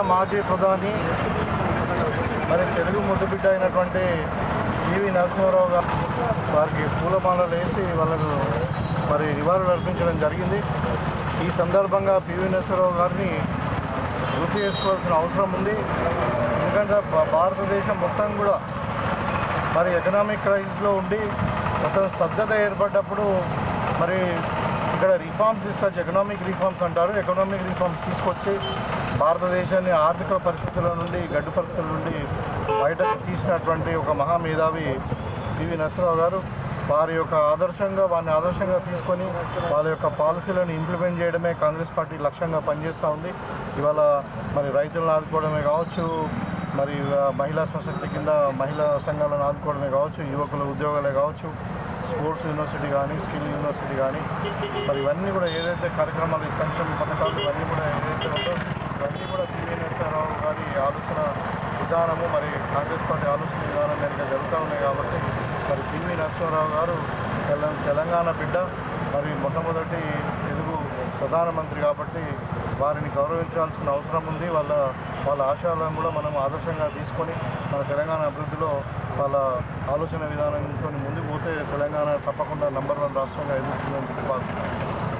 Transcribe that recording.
మాజీ ప్రధాని మరి తెలుగు ముద్దుబిడ్డ అయినటువంటి పివి నరసింహారావు గారు వారికి పూలమాలలు వేసి వాళ్ళను మరి నివాళులు అర్పించడం జరిగింది. ఈ సందర్భంగా పివి నరసింహారావు గారిని గుర్తు చేసుకోవాల్సిన అవసరం ఉంది. ఎందుకంటే భారతదేశం మొత్తం కూడా మరి ఎకనామిక్ క్రైసిస్లో ఉండి మొత్తం స్తబ్దత ఏర్పడ్డప్పుడు మరి ఇక్కడ రిఫార్మ్స్ తీసుకొచ్చి ఎకనామిక్ రిఫార్మ్స్ అంటారు. ఎకనామిక్ రిఫార్మ్స్ తీసుకొచ్చి భారతదేశాన్ని ఆర్థిక పరిస్థితుల నుండి గడ్డు పరిస్థితుల నుండి బయటకు తీసినటువంటి ఒక మహామేధావి పివి నరసింహారావు గారు. వారిని ఆదర్శంగా తీసుకొని వాళ్ళ యొక్క పాలసీలను ఇంప్లిమెంట్ చేయడమే కాంగ్రెస్ పార్టీ లక్ష్యంగా పనిచేస్తూ ఉంది. ఇవాళ మరి రైతులను ఆదుకోవడమే కావచ్చు, మరి మహిళా స్వశక్తి కింద మహిళా సంఘాలను ఆదుకోవడమే కావచ్చు, యువకుల ఉద్యోగాలే కావచ్చు, స్పోర్ట్స్ యూనివర్సిటీ కానీ, స్కిల్ యూనివర్సిటీ కానీ, మరి ఇవన్నీ కూడా ఏదైతే కార్యక్రమాలు, ఈ సంక్షేమ పథకాలు ఇవన్నీ కూడా ఏదైతే ఉందో ఇవన్నీ కూడా పివి నరసింహారావు గారి ఆలోచన విధానము, మరి కాంగ్రెస్ పార్టీ ఆలోచన విధానం మేరకు జరుగుతూ ఉన్నాయి. కాబట్టి మరి పివి నరసింహారావు గారు తెలంగాణ బిడ్డ, మరి మొట్టమొదటి తెలుగు ప్రధానమంత్రి కాబట్టి వారిని గౌరవించాల్సిన అవసరం ఉంది. వాళ్ళ ఆశయాలను కూడా మనం ఆదర్శంగా తీసుకొని మన తెలంగాణ అభివృద్ధిలో వాళ్ళ ఆలోచన విధానంతో ముందుకు పోతే తెలంగాణ తప్పకుండా నంబర్ 1 రాష్ట్రంగా ఎదుగుతుందని చెప్పి భావిస్తున్నాను.